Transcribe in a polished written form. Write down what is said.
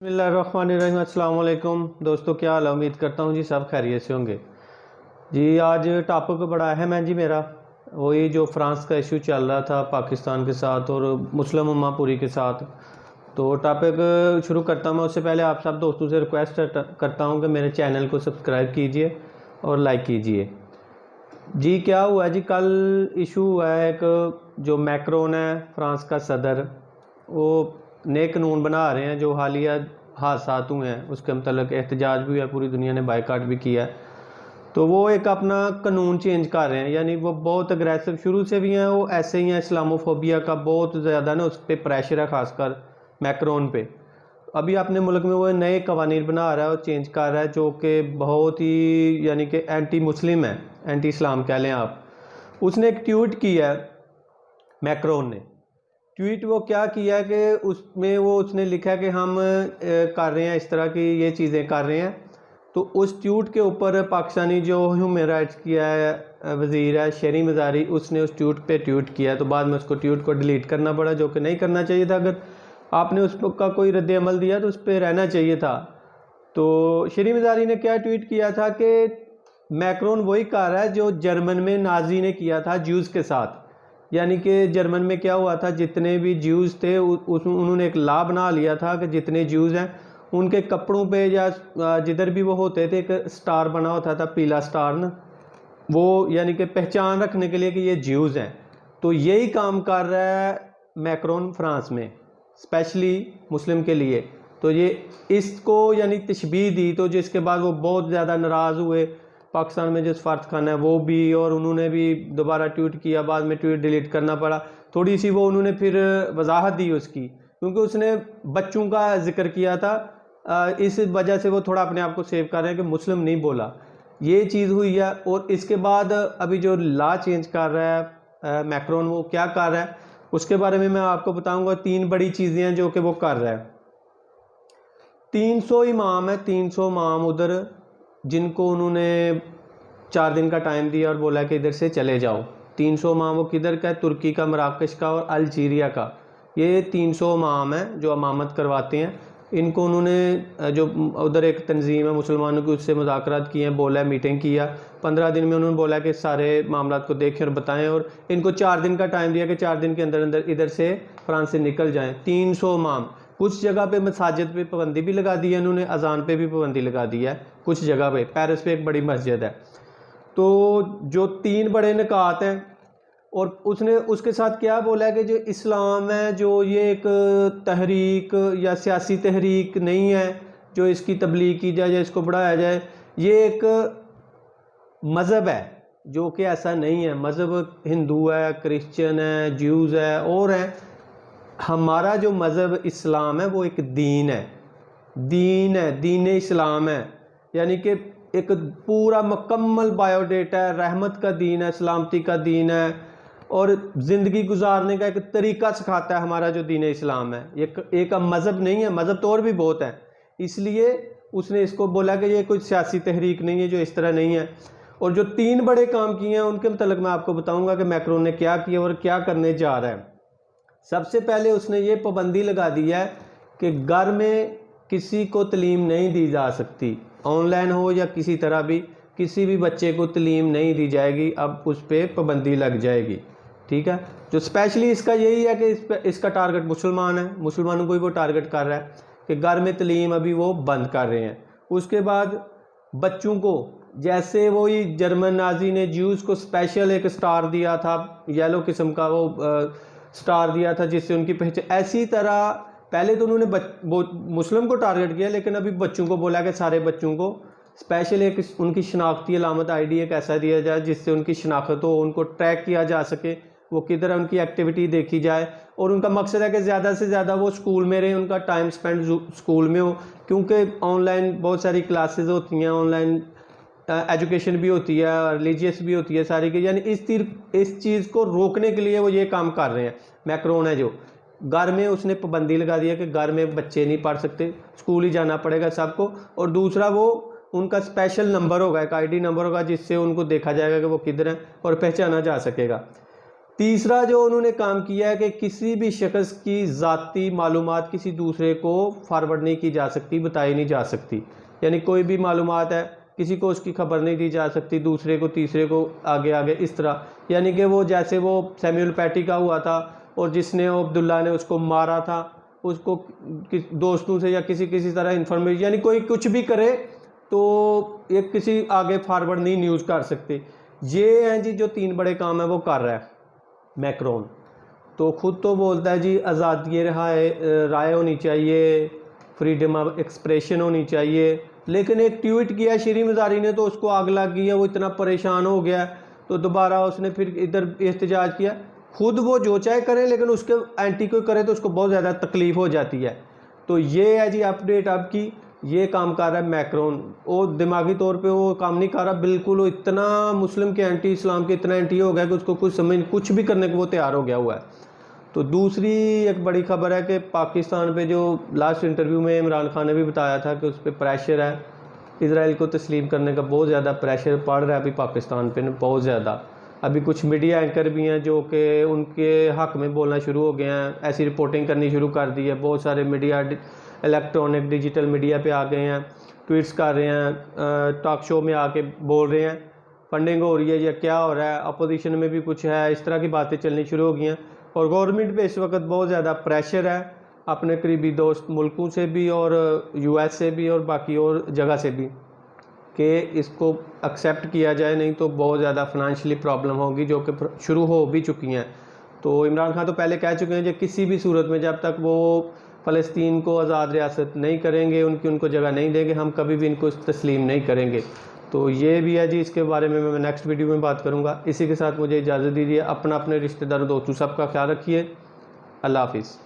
बिस्मिल्लाहिर्रहमानिर्रहीम। अस्सलाम वालेकुम दोस्तों, क्या हाल है? उम्मीद करता हूँ जी सब खैरियत से होंगे जी। आज टॉपिक बड़ा अहम है जी मेरा, वही जो फ्रांस का इशू चल रहा था पाकिस्तान के साथ और मुस्लिम उम्मा पूरी के साथ। तो टॉपिक शुरू करता हूँ मैं, उससे पहले आप सब दोस्तों से रिक्वेस्ट करता हूँ कि मेरे चैनल को सब्सक्राइब कीजिए और लाइक कीजिए जी। क्या हुआ जी, कल इशू हुआ है एक, जो मैक्रोन है फ्रांस का सदर, वो नए कानून बना रहे हैं जो हालिया हादसा हुए हैं उसके मतलब एहतजाज भी हुआ, पूरी दुनिया ने बाइकाट भी किया है। तो वो एक अपना कानून चेंज कर रहे हैं, यानी वो बहुत अग्रेसिव शुरू से भी हैं, वो ऐसे ही हैं। इस्लामोफोबिया का बहुत ज़्यादा ना उस पर प्रेशर है, ख़ासकर मैक्रोन पे। अभी अपने मुल्क में वो नए कवानीन बना रहा है और चेंज कर रहा है जो कि बहुत ही यानी कि एंटी मुस्लिम है, एंटी इस्लाम कह लें आप। उसने एक ट्वीट किया है मैक्रोन ने। ट्वीट वो क्या किया है कि उसमें उसने लिखा है कि हम कर रहे हैं इस तरह की ये चीज़ें कर रहे हैं। तो उस ट्वीट के ऊपर पाकिस्तानी जो ह्यूमन राइट्स किया है वज़ीर है शेरी मज़ारी, उसने उस ट्वीट पे ट्वीट किया, तो बाद में उसको ट्वीट को डिलीट करना पड़ा, जो कि नहीं करना चाहिए था। अगर आपने उस का कोई रद्द अमल दिया तो उस पर रहना चाहिए था। तो शेरी मज़ारी ने क्या ट्वीट किया था कि मैक्रोन वही कर रहा है जो जर्मन में नाजी ने किया था ज्यूज़ के साथ। यानी कि जर्मन में क्या हुआ था, जितने भी ज्यूज़ थे उन्होंने एक लॉ बना लिया था कि जितने ज्यूज़ हैं उनके कपड़ों पे या जिधर भी वो होते थे एक स्टार बना होता था, पीला स्टार ना, वो यानी कि पहचान रखने के लिए कि ये ज्यूज़ हैं। तो यही काम कर रहा है मैक्रोन फ्रांस में, स्पेशली मुस्लिम के लिए। तो ये इसको यानी तशबीह दी, तो जिसके बाद वो बहुत ज़्यादा नाराज़ हुए। पाकिस्तान में जो सफारत खाना है वो भी, और उन्होंने भी दोबारा ट्वीट किया, बाद में ट्वीट डिलीट करना पड़ा। थोड़ी सी वो उन्होंने फिर वजाहत दी उसकी, क्योंकि उसने बच्चों का जिक्र किया था। इस वजह से वो थोड़ा अपने आप को सेव कर रहे हैं कि मुस्लिम नहीं बोला, ये चीज़ हुई है। और इसके बाद अभी जो लॉ चेंज कर रहा है मैक्रोन, वो क्या कर रहा है उसके बारे में मैं आपको बताऊंगा। 3 बड़ी चीज़ें हैं जो कि वो कर रहा है। 300 इमाम है, 300 इमाम उधर, जिनको उन्होंने 4 दिन का टाइम दिया और बोला कि इधर से चले जाओ। 300 इमाम वो किधर का है? तुर्की का, मराकश का और अल्जीरिया का। ये 300 इमाम हैं जो इमामत करवाते हैं। इनको उन्होंने जो उधर एक तंजीम है मुसलमानों की, उससे मुज़ाकरात किए हैं, बोला है, मीटिंग किया। 15 दिन में उन्होंने बोला कि सारे मामला को देखें और बताएं, और इनको 4 दिन का टाइम दिया कि 4 दिन के अंदर अंदर इधर से फ्रांस से निकल जाएं। 300 इमाम। कुछ जगह पे मसाजिद पे पाबंदी भी लगा दी है इन्होंने, अजान पे भी पाबंदी लगा दी है कुछ जगह पे। पेरिस पे एक बड़ी मस्जिद है। तो जो 3 बड़े निकात हैं, और उसने उसके साथ क्या बोला है कि जो इस्लाम है, जो ये एक तहरीक या सियासी तहरीक नहीं है जो इसकी तबलीग की जाए या इसको बढ़ाया जाए, ये एक मज़हब है, जो कि ऐसा नहीं है। मज़हब हिंदू है, क्रिश्चियन है, ज्यूज़ है और हैं। हमारा जो मज़हब इस्लाम है वो एक दीन है, दीन है, दीन इस्लाम है। यानी कि एक पूरा मुकम्मल बायोडेटा है, रहमत का दीन है, सलामती का दीन है, और ज़िंदगी गुजारने का एक तरीका सिखाता है हमारा जो दीन इस्लाम है। एक मज़हब नहीं है, मज़हब तो और भी बहुत है। इसलिए उसने इसको बोला कि ये कोई सियासी तहरीक नहीं है जो इस तरह नहीं है। और जो 3 बड़े काम किए हैं उनके मतलब मैं आपको बताऊंगा कि मैक्रोन ने क्या किया और क्या करने जा रहा है। सबसे पहले उसने ये पाबंदी लगा दी है कि घर में किसी को तलीम नहीं दी जा सकती, ऑनलाइन हो या किसी तरह भी, किसी भी बच्चे को तलीम नहीं दी जाएगी। अब उस पर पाबंदी लग जाएगी, ठीक है। जो स्पेशली इसका यही है कि इसका टारगेट मुसलमान है, मुसलमानों को ही वो टारगेट कर रहा है कि घर में तलीम अभी वो बंद कर रहे हैं। उसके बाद बच्चों को, जैसे वही जर्मन नाजी ने ज्यूज़ को स्पेशल एक स्टार दिया था, येलो किस्म का वो स्टार दिया था जिससे उनकी पहचान, ऐसी तरह पहले तो उन्होंने मुस्लिम को टारगेट किया, लेकिन अभी बच्चों को बोला कि सारे बच्चों को स्पेशल एक उनकी शनाख्ती अलामत आईडी एक ऐसा दिया जाए जिससे उनकी शनाख्त हो, उनको ट्रैक किया जा सके, वो किधर उनकी एक्टिविटी देखी जाए। और उनका मकसद है कि ज़्यादा से ज़्यादा वो स्कूल में रहे, उनका टाइम स्पेंड स्कूल में हो, क्योंकि ऑनलाइन बहुत सारी क्लासेस होती हैं, ऑनलाइन एजुकेशन भी होती है, रिलीजियस भी होती है सारी की। यानी इस चीज़ को रोकने के लिए वो ये काम कर रहे हैं। मैक्रोन है जो घर में, उसने पाबंदी लगा दी है कि घर में बच्चे नहीं पढ़ सकते, स्कूल ही जाना पड़ेगा सबको। और दूसरा वो उनका स्पेशल नंबर होगा, एक आईडी नंबर होगा जिससे उनको देखा जाएगा कि वो किधर है और पहचाना जा सकेगा। तीसरा जो उन्होंने काम किया है कि किसी भी शख्स की ज़ाती मालूमात किसी दूसरे को फॉरवर्ड नहीं की जा सकती, बताई नहीं जा सकती। यानी कोई भी मालूमात है किसी को उसकी खबर नहीं दी जा सकती, दूसरे को तीसरे को आगे आगे इस तरह। यानी कि वो जैसे वो सैमुअल पैटी का हुआ था और जिसने अब्दुल्ला ने उसको मारा था, उसको दोस्तों से या किसी तरह इन्फॉर्मेशन, यानी कोई कुछ भी करे तो एक किसी आगे फॉरवर्ड नहीं न्यूज़ कर सकते। ये हैं जी जो 3 बड़े काम है वो कर रहा है मैक्रोन। तो खुद तो बोलता है जी आज़ादी राय होनी चाहिए, फ्रीडम ऑफ एक्सप्रेशन होनी चाहिए, लेकिन एक ट्वीट किया शरी मज़ारी ने तो उसको आग लग गई है, वो इतना परेशान हो गया तो दोबारा उसने फिर इधर एहतजाज किया। खुद वो जो चाहे करें लेकिन उसके एंटी कोई करे तो उसको बहुत ज़्यादा तकलीफ़ हो जाती है। तो ये है जी अपडेट आपकी, ये काम कर रहा है मैक्रोन। वो दिमागी तौर पे वो काम नहीं कर रहा बिल्कुल, वो इतना मुस्लिम के एंटी, इस्लाम के इतना एंटी हो गया कि उसको कुछ भी करने को वो तैयार हो गया हुआ है। तो दूसरी एक बड़ी खबर है कि पाकिस्तान पे जो लास्ट इंटरव्यू में इमरान खान ने भी बताया था कि उस पर प्रेशर है, इजराइल को तस्लीम करने का बहुत ज़्यादा प्रेशर पड़ रहा है अभी पाकिस्तान पे बहुत ज़्यादा। अभी कुछ मीडिया एंकर भी हैं जो कि उनके हक़ में बोलना शुरू हो गए हैं, ऐसी रिपोर्टिंग करनी शुरू कर दी है। बहुत सारे मीडिया इलेक्ट्रॉनिक डिजिटल मीडिया पे आ गए हैं, ट्वीट्स कर रहे हैं, टॉक शो में आके बोल रहे हैं फंडिंग हो रही है या क्या हो रहा है, अपोजिशन में भी कुछ है, इस तरह की बातें चलनी शुरू हो गई हैं। और गवर्नमेंट पे इस वक्त बहुत ज़्यादा प्रेशर है अपने करीबी दोस्त मुल्कों से भी और यूएस से भी और बाकी और जगह से भी कि इसको एक्सेप्ट किया जाए, नहीं तो बहुत ज़्यादा फाइनेंशियली प्रॉब्लम होगी जो कि शुरू हो भी चुकी हैं। तो इमरान खान तो पहले कह चुके हैं कि किसी भी सूरत में जब तक वो फ़लस्तीन को आज़ाद रियासत नहीं करेंगे, उनको जगह नहीं देंगे, हम कभी भी इनको तस्लीम नहीं करेंगे। तो ये भी है जी, इसके बारे में मैं नेक्स्ट वीडियो में बात करूँगा। इसी के साथ मुझे इजाज़त दीजिए। अपने रिश्तेदारों दोस्तों सबका ख्याल रखिए। अल्लाह हाफिज़।